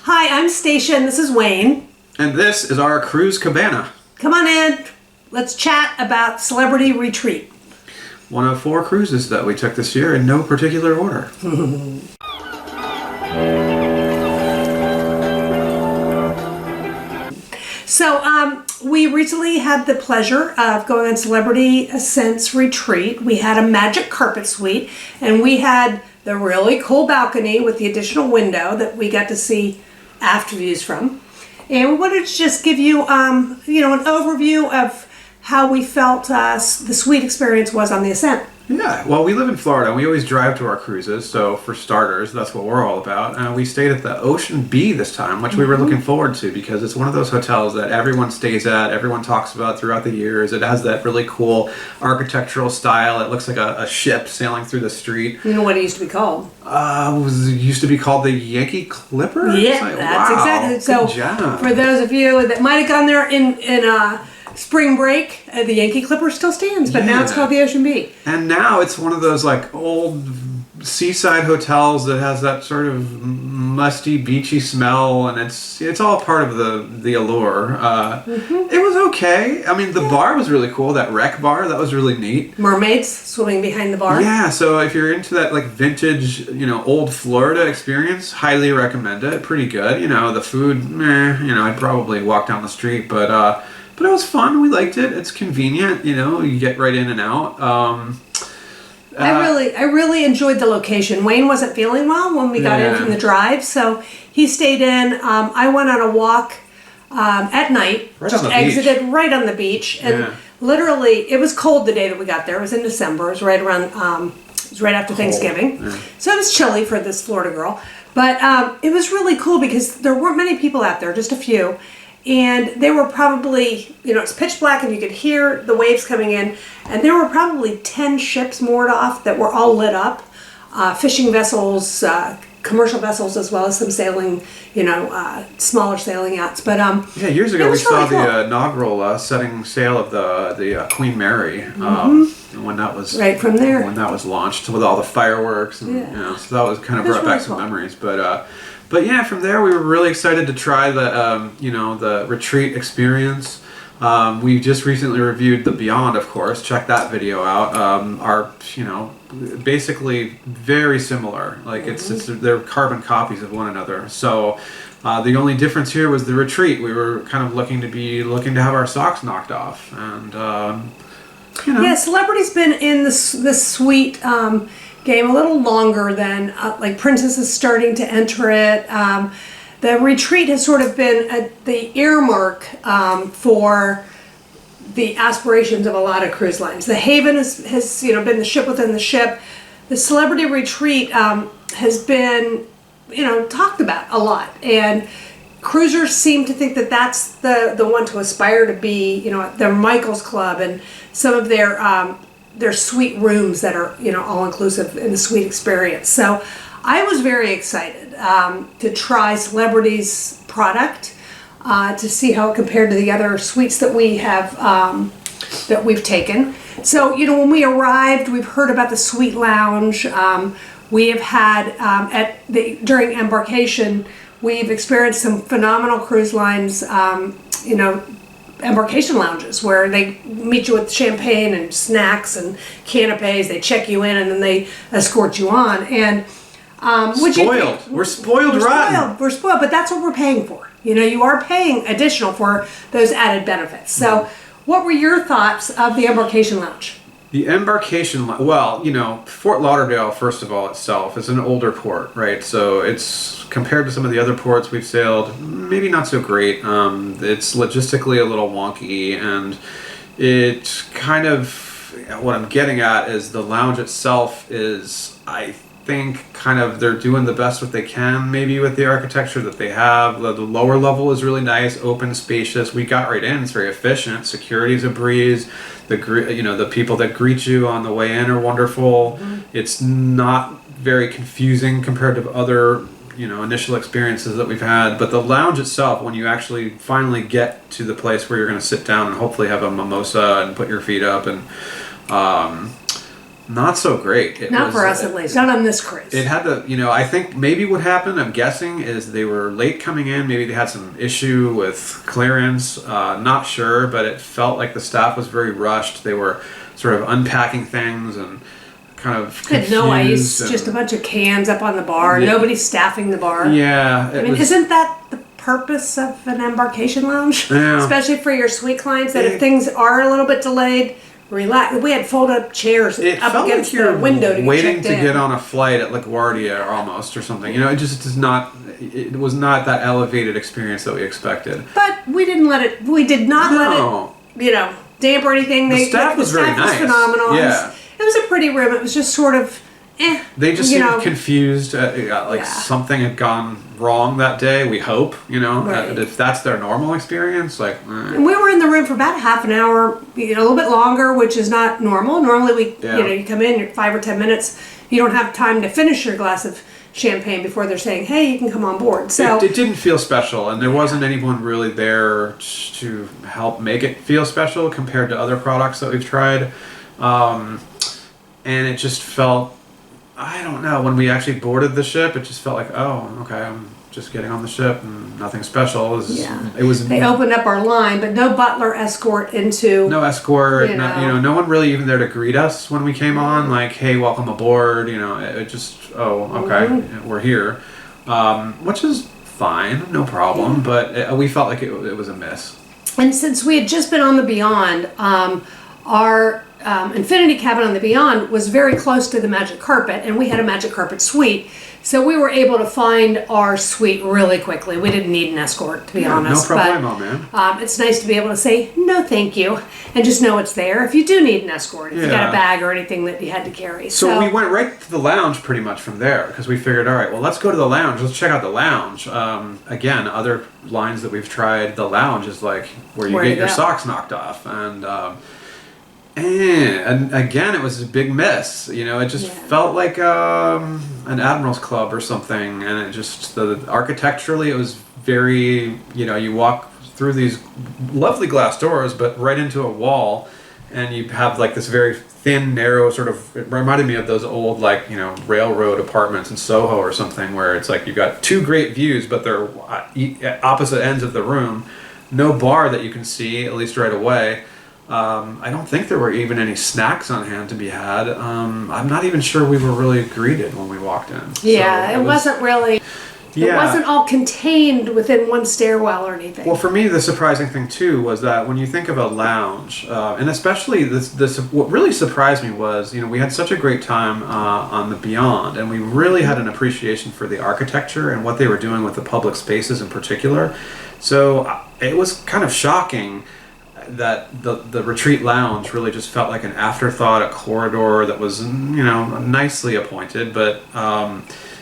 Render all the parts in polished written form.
Hi, I'm Stacia and this is Wayne. And this is our cruise cabana. Come on in. Let's chat about Celebrity Retreat. One of 4 cruises that we took this year in no particular order. So we recently had the pleasure of going on Celebrity Ascent's retreat. We had a magic carpet suite and we had the really cool balcony with the additional window that we got to see after views from. And we wanted to just give you, an overview of how we felt the suite experience was on the Ascent. Yeah, well, we live in Florida and we always drive to our cruises, so for starters, that's what we're all about. We stayed at the Ocean B this time, which we were looking forward to because it's one of those hotels that everyone stays at, everyone talks about throughout the years. It has that really cool architectural style. It looks like a ship sailing through the street. You know what it used to be called? It used to be called the Yankee Clipper? Yeah, that's exactly. So for those of you that might have gone there in spring break, the Yankee Clipper still stands, but now it's called the Ocean B. And now it's one of those like old seaside hotels that has that sort of musty, beachy smell, and it's all part of the allure. It was okay. I mean, the bar was really cool. That rec bar, that was really neat. Mermaids swimming behind the bar. Yeah, so if you're into that like vintage, old Florida experience, highly recommend it. Pretty good. The food, I'd probably walk down the street, but it was fun. We liked it. It's convenient. You get right in and out. I really enjoyed the location. Wayne wasn't feeling well when we got in from the drive, so he stayed in. I went on a walk at night. Exited right on the beach, and literally, it was cold the day that we got there. It was in December. It was right around. It was right after Thanksgiving, so it was chilly for this Florida girl. But it was really cool because there weren't many people out there, just a few. And they were probably, it's pitch black and you could hear the waves coming in. And there were probably 10 ships moored off that were all lit up. Fishing vessels, commercial vessels, as well as some sailing, smaller sailing yachts. But years ago we saw really cool. the inaugural setting sail of the Queen Mary. When that was right from there. When that was launched with all the fireworks. And, so that was kind of brought back some memories. But yeah, from there we were really excited to try the retreat experience. We just recently reviewed the Beyond, of course. Check that video out. Basically very similar. Like they're carbon copies of one another. So the only difference here was the retreat. We were kind of looking to have our socks knocked off, and Yeah, Celebrity's been in this suite game a little longer than like Princess is starting to enter it. The retreat has sort of been the earmark for the aspirations of a lot of cruise lines. The Haven has been the ship within the ship. The Celebrity Retreat has been talked about a lot, and cruisers seem to think that that's the one to aspire to be. Their Michael's Club and some of their suite rooms that are all inclusive in the suite experience. So I was very excited to try Celebrity's product to see how it compared to the other suites that we have that we've taken. So when we arrived, we've heard about the suite lounge. We have had during Embarkation, we've experienced some phenomenal cruise lines. Embarkation lounges where they meet you with champagne and snacks and canapes. They check you in and then they escort you on. And we're spoiled rotten. We're spoiled, but that's what we're paying for. You are paying additional for those added benefits. So, what were your thoughts of the Embarkation lounge? The Embarkation, Fort Lauderdale, first of all, itself is an older port, right? So it's compared to some of the other ports we've sailed, maybe not so great. It's logistically a little wonky, and it kind of, what I'm getting at is the lounge itself is, I think, kind of they're doing the best what they can, maybe with the architecture that they have. The lower level is really nice, open, spacious. We got right in; it's very efficient. Security's a breeze. The people that greet you on the way in are wonderful. It's not very confusing compared to other initial experiences that we've had. But the lounge itself, when you actually finally get to the place where you're going to sit down and hopefully have a mimosa and put your feet up, and not so great. Not for us, at least. Not on this cruise. It had to, I think maybe what happened, I'm guessing, is they were late coming in. Maybe they had some issue with clearance. Not sure, but it felt like the staff was very rushed. They were sort of unpacking things and kind of confused. Had no ice, just a bunch of cans up on the bar. Yeah. Nobody's staffing the bar. Yeah. Isn't that the purpose of an embarkation lounge? Yeah. Especially for your suite clients, that if things are a little bit delayed, relax. We had folded up chairs up against the window to get waiting checked to in. get on a flight at LaGuardia almost or something. It just is not. It was not that elevated experience that we expected. But we did not let it, damp or anything. The staff was very nice. Phenomenal. Yeah. It was a pretty room. It was just sort of, They just seemed confused. Something had gone wrong that day. We hope, Right. if that's their normal experience, And we were in the room for about half an hour, a little bit longer, which is not normal. Normally, you come in, you're 5 or 10 minutes. You don't have time to finish your glass of champagne before they're saying, "Hey, you can come on board." So it didn't feel special, and there wasn't anyone really there to help make it feel special compared to other products that we've tried. And it just felt, I don't know, when we actually boarded the ship, it just felt like, oh, okay, I'm just getting on the ship and nothing special. It was. They opened up our line, but no butler escort into. No escort. No one really even there to greet us when we came on. Like, hey, welcome aboard. It just, okay, we're here, which is fine, no problem. But we felt like it was a miss. And since we had just been on the Beyond, our infinity cabin on the Beyond was very close to the magic carpet, and we had a magic carpet suite, so we were able to find our suite really quickly. We didn't need an escort, to be honest. No problemo, man. It's nice to be able to say no thank you and just know it's there if you do need an escort, if you got a bag or anything that you had to carry. So we went right to the lounge pretty much from there, because we figured, all right, well, let's go to the lounge, let's check out the lounge. Again, other lines that we've tried, the lounge is like where you get your socks knocked off, and again, it was a big miss. It just felt like an Admiral's Club or something, and it just architecturally, it was very. You walk through these lovely glass doors, but right into a wall, and you have like this very thin, narrow sort of. It reminded me of those old railroad apartments in Soho or something, where it's like you've got two great views, but they're at opposite ends of the room. No bar that you can see, at least right away. I don't think there were even any snacks on hand to be had. I'm not even sure we were really greeted when we walked in. Yeah, so it wasn't really. It wasn't all contained within one stairwell or anything. Well, for me, the surprising thing too was that when you think of a lounge, and especially this, what really surprised me was, we had such a great time on the Beyond, and we really had an appreciation for the architecture and what they were doing with the public spaces in particular. So it was kind of shocking that the retreat lounge really just felt like an afterthought, a corridor that was nicely appointed, but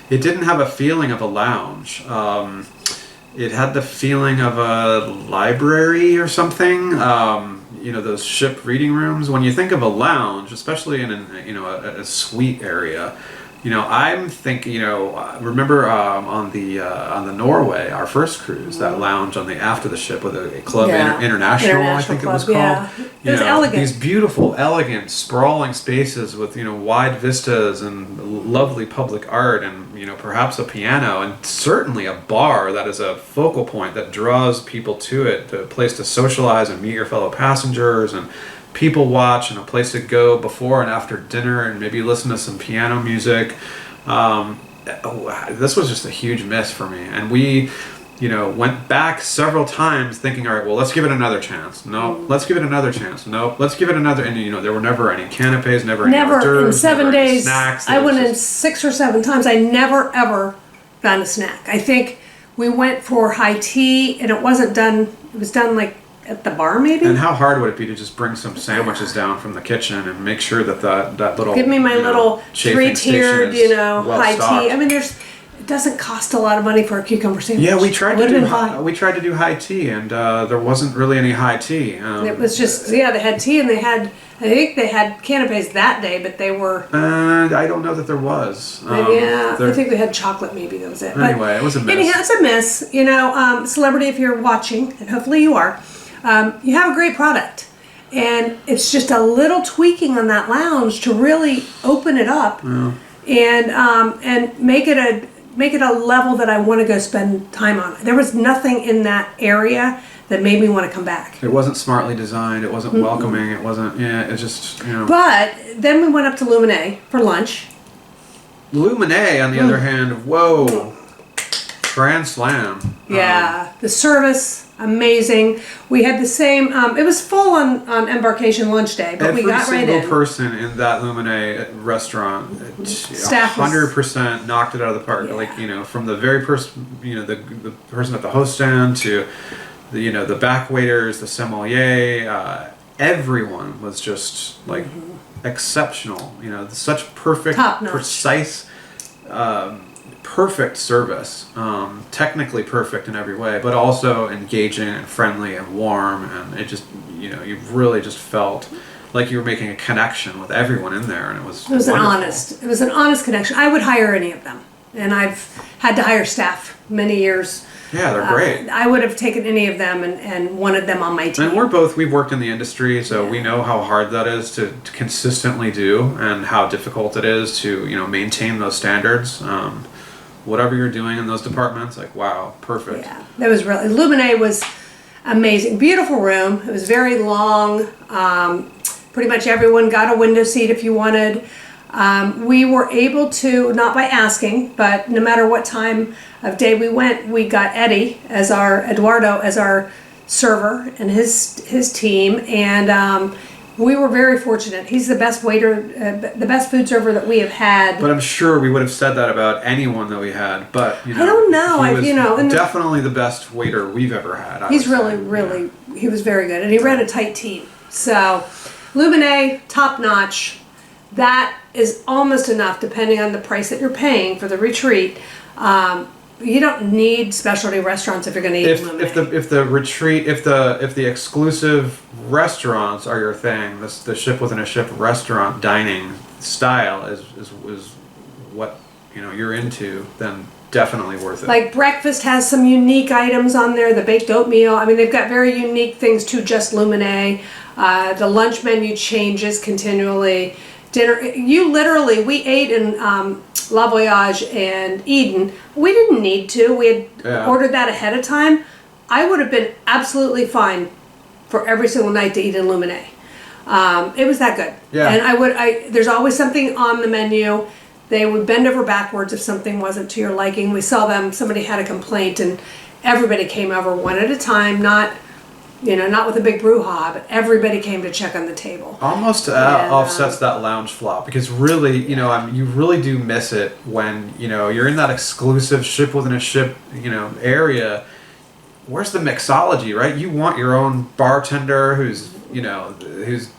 it didn't have a feeling of a lounge. It had the feeling of a library or something. Those ship reading rooms. When you think of a lounge, especially in a suite area, I'm thinking, remember on the Norway, our first cruise, that lounge on the aft of the ship with a club, International, I think Club, it was called. Yeah. It was elegant. These beautiful, elegant, sprawling spaces with, wide vistas and lovely public art and, perhaps a piano and certainly a bar that is a focal point that draws people to it, a place to socialize and meet your fellow passengers and people watch, and a place to go before and after dinner and maybe listen to some piano music. This was just a huge miss for me, and we went back several times thinking, all right, well, let's give it another chance. No, let's give it another chance. No, let's give it another. And there were never any canapes, never any hors d'oeuvres, in 7 days. Snacks. I went in 6 or 7 times. I never ever found a snack. I think we went for high tea, and it wasn't done. It was done like at the bar, maybe. And how hard would it be to just bring some sandwiches down from the kitchen and make sure that little give me my little 3-tiered, high tea. I mean, it doesn't cost a lot of money for a cucumber sandwich. Yeah, we tried to do high tea, and there wasn't really any high tea. It was just they had tea, and I think they had canapes that day, but they were. I don't know that there was. I think they had chocolate. Maybe that was it. Anyway, it was a miss. Anyhow, it's a miss. Celebrity, if you're watching, and hopefully you are, you have a great product. And it's just a little tweaking on that lounge to really open it up and make it a level that I want to go spend time on. There was nothing in that area that made me want to come back. It wasn't smartly designed. It wasn't welcoming. It wasn't. Yeah. It just. But then we went up to Luminae for lunch. Luminae, on the other hand, whoa, grand slam. Yeah, the service amazing. We had the same. It was full on Embarkation lunch day, but we got right in. Every single person in that Luminae restaurant, Staff 100% knocked it out of the park. Yeah. Like from the very person, the person at the host stand to the back waiters, the sommelier, everyone was just like exceptional. Such perfect, top-notch, precise, perfect service. Technically perfect in every way, but also engaging and friendly and warm. And it just, you really just felt like you were making a connection with everyone in there, and it was It was an honest connection. I would hire any of them, and I've had to hire staff many years. Yeah, they're great. I would have taken any of them and wanted them on my team. And we've worked in the industry, so we know how hard that is to consistently do and how difficult it is to, maintain those standards. Whatever you're doing in those departments, like, wow, perfect. Yeah, that was really, Luminae was amazing. Beautiful room. It was very long. Pretty much everyone got a window seat if you wanted. We were able to, not by asking, but no matter what time of day we went, we got Eduardo as our server and his team, and we were very fortunate. He's the best waiter, the best food server that we have had. But I'm sure we would have said that about anyone that we had. But I don't know. He was definitely the best waiter we've ever had. He's really, he was very good, and he ran a tight team. So, Luminae, top notch. That is almost enough, depending on the price that you're paying for the retreat. You don't need specialty restaurants if you're going to eat Luminae. If the exclusive restaurants are your thing, the ship within a ship restaurant dining style is what you're into, then definitely worth it. Like breakfast has some unique items on there. The baked oatmeal. I mean, they've got very unique things to just Luminae. The lunch menu changes continually. Dinner, we ate in La Voyage and Eden. We didn't need to. We had ordered that ahead of time. I would have been absolutely fine for every single night to eat in Luminae. It was that good. Yeah. And there's always something on the menu. They would bend over backwards if something wasn't to your liking. We saw somebody had a complaint, and everybody came over one at a time, not with a big brouhaha, but everybody came to check on the table. Almost offsets that lounge flop, because really, you really do miss it when, you're in that exclusive ship within a ship, area. Where's the mixology, right? You want your own bartender who's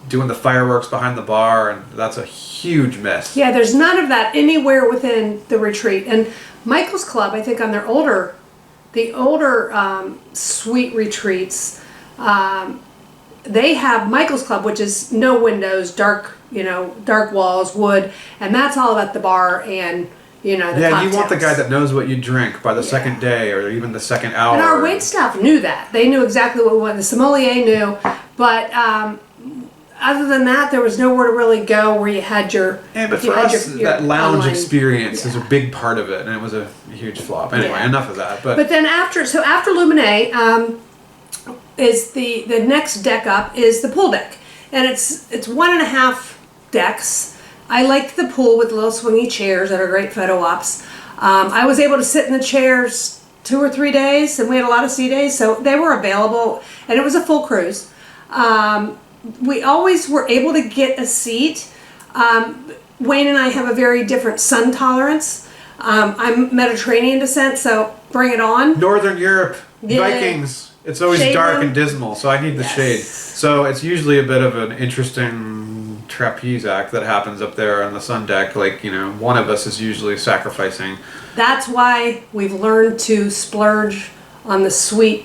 doing the fireworks behind the bar, and that's a huge miss. Yeah, there's none of that anywhere within the retreat. And Michael's Club, I think on their older suite retreats, they have Michael's Club, which is no windows, dark walls, wood, and that's all about the bar and the cocktails. You want the guy that knows what you drink by the second day or even the second hour. And our wait staff knew that. They knew exactly what we wanted. The sommelier knew, but other than that, there was nowhere to really go where you had your... Yeah, but for us, that lounge experience is a big part of it, and it was a huge flop. Anyway, enough of that. But then after Luminae, is the next deck up is the pool deck, and it's 1.5 decks. I liked the pool with little swingy chairs that are great photo ops. I was able to sit in the chairs 2 or 3 days, and we had a lot of sea days, so they were available, and it was a full cruise. We always were able to get a seat. Wayne and I have a very different sun tolerance. I'm Mediterranean descent, so bring it on. Northern Europe, Vikings. It's always dark and dismal, so I need the shade. So it's usually a bit of an interesting trapeze act that happens up there on the sun deck. Like, one of us is usually sacrificing. That's why we've learned to splurge on the suite,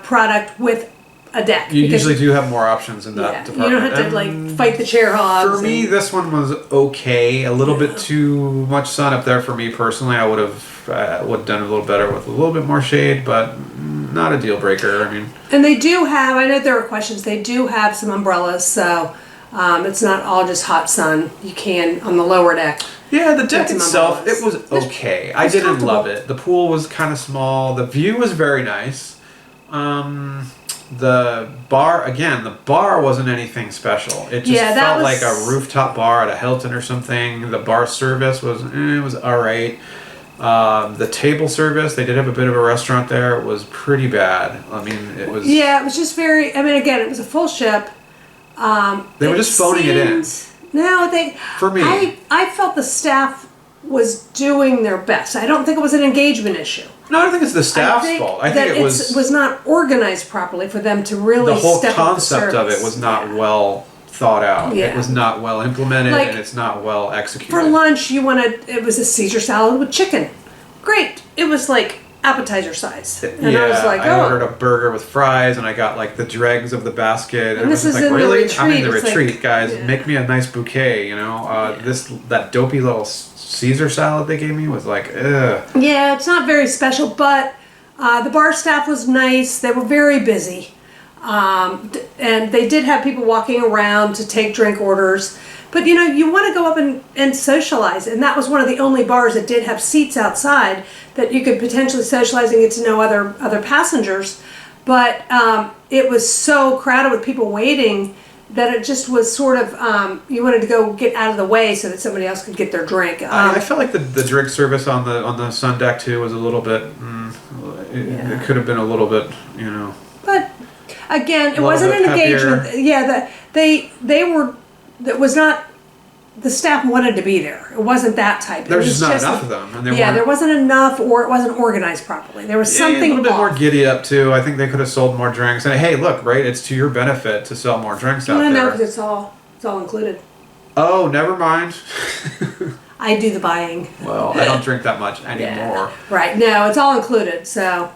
product with a deck. You usually do have more options in that department. You don't have to fight the chair hogs. For me, this one was okay. A little bit too much sun up there for me personally. I would have done a little better with a little bit more shade, but not a deal breaker. I mean, and they do have. I know there are questions. They do have some umbrellas, so it's not all just hot sun. You can on the lower deck. Yeah, the deck itself, it was okay. I didn't love it. The pool was kind of small. The view was very nice. The bar wasn't anything special. It just felt like a rooftop bar at a Hilton or something. The bar service was all right. The table service, they did have a bit of a restaurant there. It was pretty bad. I mean, it was... Yeah, it was just very... I mean, again, it was a full ship. They were just phoning it in. No, For me. I felt the staff was doing their best. I don't think it was an engagement issue. No, I don't think it's the staff's fault. I think it was not organized properly for them to really the whole step up the concept of it was not well thought out. Yeah. It was not well implemented, and it's not well executed. For lunch, it was a Caesar salad with chicken. Great. It was like appetizer size. And I was like, I ordered a burger with fries, and I got like the dregs of the basket. And this I was is like, in really? the retreat. I'm in the It's retreat, like, guys. Make me a nice bouquet, you know? That dopey little Caesar salad they gave me was like, ugh. Yeah, it's not very special, but the bar staff was nice. They were very busy. And they did have people walking around to take drink orders. But, you know, you want to go up and socialize. And that was one of the only bars that did have seats outside that you could potentially socialize and get to know other passengers. But it was so crowded with people waiting that it just was sort of, you wanted to go get out of the way so that somebody else could get their drink. I felt like the drink service on the sun deck, too, was a little bit, it could have been a little bit, you know. But, again, it wasn't an engagement. Yeah, they were... That was not. The staff wanted to be there. It wasn't that type. There was just not enough of them, and there wasn't enough, or it wasn't organized properly. There was something a little bit off. more giddy up too. I think they could have sold more drinks. And hey, look, right? It's to your benefit to sell more drinks out there. No, because it's all included. Oh, never mind. I do the buying. Well, I don't drink that much anymore. Yeah. Right? No, it's all included, so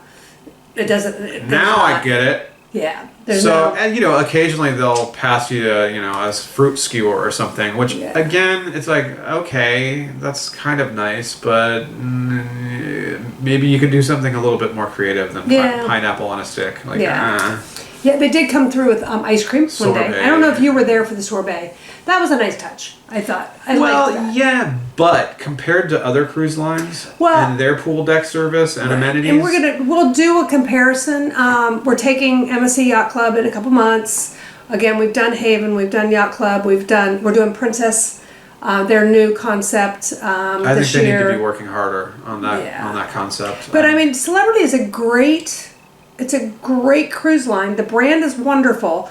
it doesn't. Now I get it. Yeah. And you know, occasionally they'll pass you a fruit skewer or something, which again, it's like, okay, that's kind of nice, but maybe you could do something a little bit more creative than pineapple on a stick. Like, Yeah, they did come through with ice cream one day. I don't know if you were there for the sorbet. That was a nice touch, I thought. I liked that. Yeah, but compared to other cruise lines and their pool deck service and amenities, and we'll do a comparison. We're taking MSC Yacht Club in a couple months. Again, we've done Haven, we've done Yacht Club, we're doing Princess, their new concept. I think they need to be working harder on that concept. But I mean, Celebrity is a great cruise line. The brand is wonderful.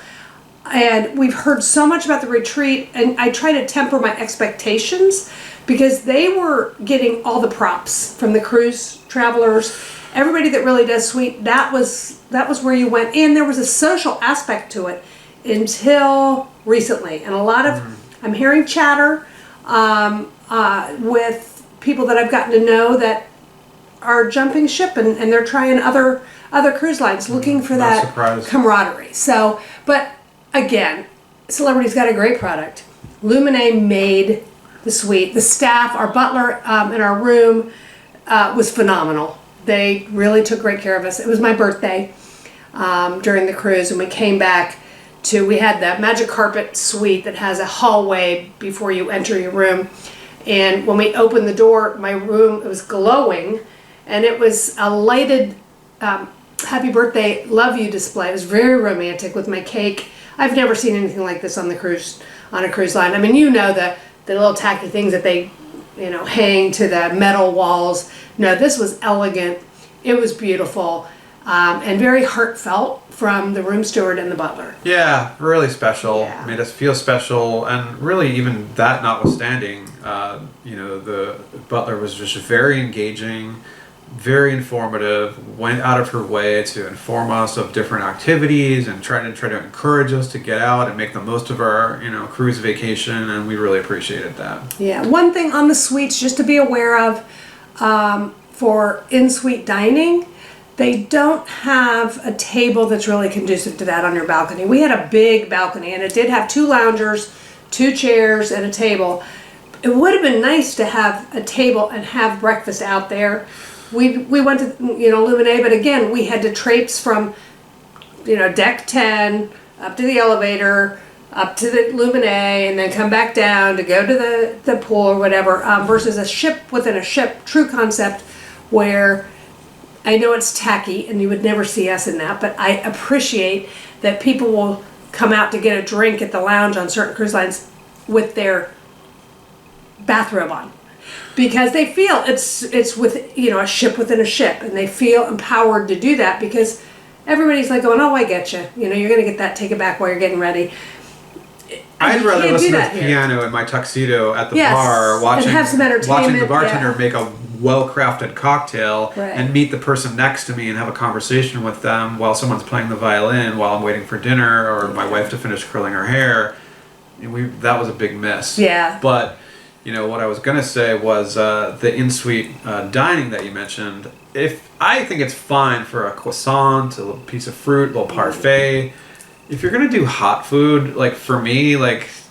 And we've heard so much about the retreat, and I try to temper my expectations because they were getting all the props from the cruise travelers, everybody that really does suite. That was where you went, and there was a social aspect to it until recently. And a lot of I'm hearing chatter with people that I've gotten to know that are jumping ship and they're trying other cruise lines looking for that camaraderie. So, but again, Celebrity's got a great product. Luminae made the suite. The staff, our butler in our room was phenomenal. They really took great care of us. It was my birthday during the cruise, and we came back we had that magic carpet suite that has a hallway before you enter your room. And when we opened the door, my room, it was glowing, and it was a lighted happy birthday, love you display. It was very romantic with my cake. I've never seen anything like this on a cruise line. I mean, you know the little tacky things that they, hang to the metal walls. No, this was elegant. It was beautiful, and very heartfelt from the room steward and the butler. Yeah, really special. Yeah. Made us feel special, and really even that notwithstanding, the butler was just very engaging, very informative, went out of her way to inform us of different activities and try to encourage us to get out and make the most of our cruise vacation, and we really appreciated that. Yeah, one thing on the suites just to be aware of for in-suite dining, they don't have a table that's really conducive to that on your balcony. We had a big balcony, and it did have 2 loungers, 2 chairs, and a table. It would have been nice to have a table and have breakfast out there, we went to, Luminae, but again, we had to traipse from, deck 10 up to the elevator, up to the Luminae, and then come back down to go to the pool or whatever, versus a ship within a ship, true concept, where I know it's tacky and you would never see us in that, but I appreciate that people will come out to get a drink at the lounge on certain cruise lines with their bathrobe on, because they feel it's with a ship within a ship, and they feel empowered to do that because everybody's like going, oh, I get you, you're gonna get that, take it back while you're getting ready. I'd rather listen to the piano in my tuxedo at the bar, watching the bartender make a well-crafted cocktail, and meet the person next to me and have a conversation with them while someone's playing the violin while I'm waiting for dinner, or my wife to finish curling her hair. That was a big miss. Yeah. But what I was gonna say was the in-suite dining that you mentioned. I think it's fine for a croissant, a little piece of fruit, a little parfait. If you're gonna do hot food, like for me,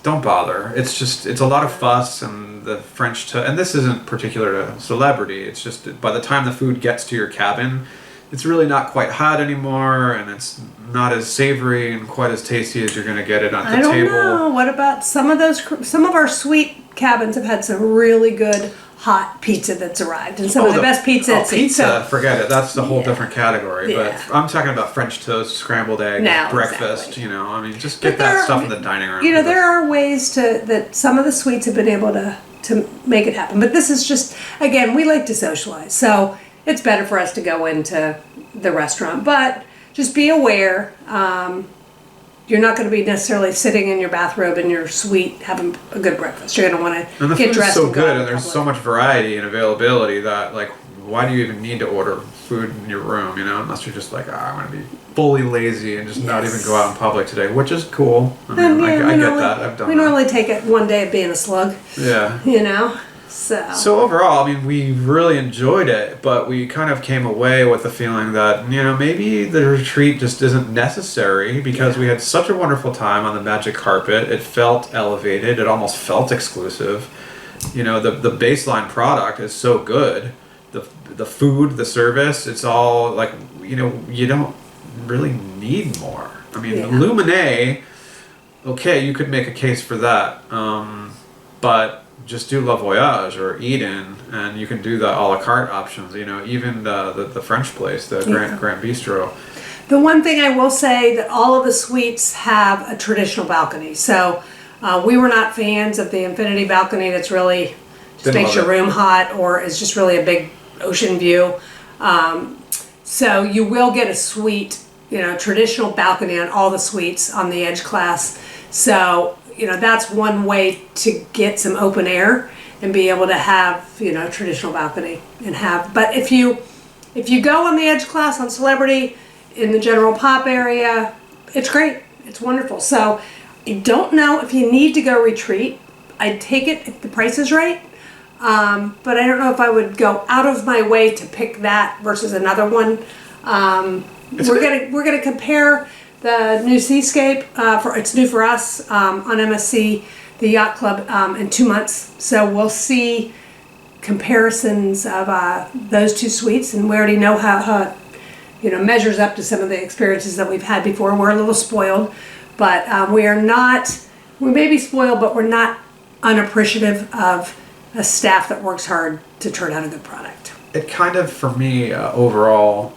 don't bother. It's a lot of fuss, and the French and this isn't particular to celebrity. It's just by the time the food gets to your cabin, it's really not quite hot anymore, and it's not as savory and quite as tasty as you're gonna get it on the table. I don't know. What about some of our suite cabins have had some really good hot pizza that's arrived, and some of the best pizza at sea. Pizza, forget it. That's a whole different category. But I'm talking about French toast, scrambled eggs, breakfast. Exactly. Just get that stuff in the dining room. There are ways that some of the suites have been able to make it happen. But this is just, again, we like to socialize, so it's better for us to go into the restaurant. But just be aware. You're not going to be necessarily sitting in your bathrobe in your suite having a good breakfast. You're going to want to get dressed. And the food is so good, and there's so much variety and availability that, why do you even need to order food in your room, unless you're just like, I want to be fully lazy and just not even go out in public today, which is cool. I get that. I've done that. We normally take it one day of being a slug. Yeah. So overall, we really enjoyed it, but we kind of came away with the feeling that, maybe the retreat just isn't necessary, because we had such a wonderful time on the magic carpet. It felt elevated. It almost felt exclusive. The baseline product is so good. The food, the service, it's all you don't really need more. Luminae, okay, you could make a case for that, but just do La Voyage or Eden, and you can do the a la carte options. Even the French place, the Grand Bistro. The one thing I will say, that all of the suites have a traditional balcony. So we were not fans of the infinity balcony that's really just makes your room hot, or is just really a big ocean view. So you will get a suite, traditional balcony on all the suites on the Edge class. So that's one way to get some open air and be able to have, traditional balcony and have. But if you go on the Edge class on Celebrity in the general pop area, it's great. It's wonderful. So I don't know if you need to go retreat. I'd take it if the price is right. But I don't know if I would go out of my way to pick that versus another one. We're gonna compare the new Seascape, it's new for us on MSC, the Yacht Club, in 2 months. So we'll see comparisons of those two suites, and we already know how measures up to some of the experiences that we've had before. We're a little spoiled, but we may be spoiled, but we're not unappreciative of a staff that works hard to turn out a good product. It kind of, for me, overall,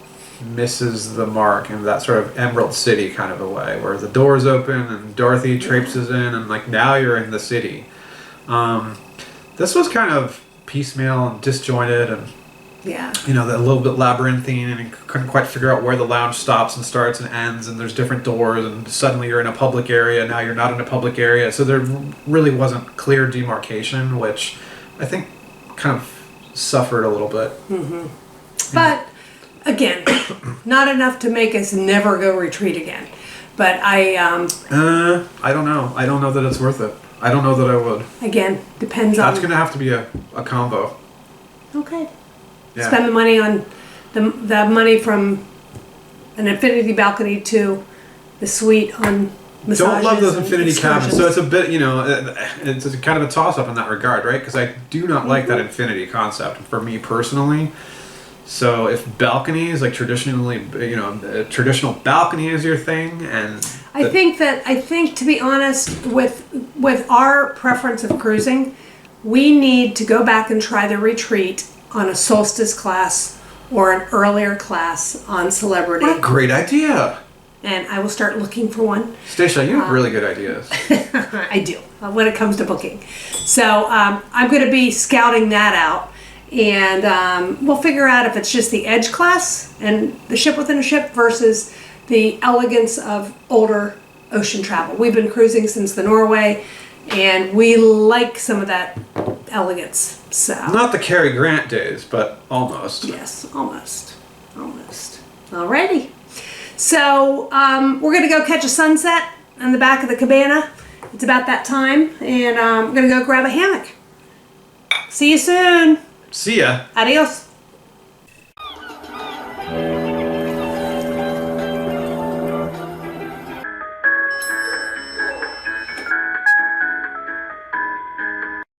misses the mark in that sort of Emerald City kind of a way, where the doors open and Dorothy traipses in, and now you're in the city. This was kind of piecemeal and disjointed, and a little bit labyrinthine, and you couldn't quite figure out where the lounge stops and starts and ends, and there's different doors, and suddenly you're in a public area, now you're not in a public area. So there really wasn't clear demarcation, which I think kind of suffered a little bit. Mm-hmm. But again, not enough to make us never go retreat again. But I don't know. I don't know that it's worth it. I don't know that I would. Again, depends on... That's going to have to be a combo. Okay. Yeah. Spend the money on the money from an infinity balcony to the suite on massages. Don't love those infinity cabins. So it's a bit, it's kind of a toss-up in that regard, right? Because I do not like that infinity concept. For me personally, So if balconies, like traditionally, a traditional balcony is your thing, and I think to be honest, with our preference of cruising, we need to go back and try the retreat on a solstice class or an earlier class on Celebrity. what a great idea. And I will start looking for one. Stacia, you have really good ideas. I do, when it comes to booking. So I'm going to be scouting that out. And we'll figure out if it's just the Edge class and the ship within a ship versus the elegance of older ocean travel. We've been cruising since the Norway, and we like some of that elegance. So Not the Cary Grant days, but almost. yes, almost. Alrighty. So we're gonna go catch a sunset on the back of the cabana. It's about that time, and I'm gonna go grab a hammock. See you soon. See ya. Adios.